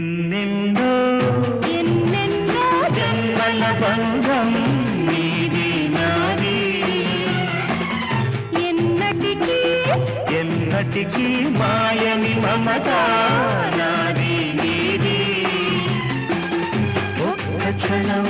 ఎన్నెన్నో ఎన్నెన్నో జన్మల బంధం నీది నాది ఎన్నటికీ ఎన్నటికీ మాయని మమత నాది నీది ఒక్క క్షణం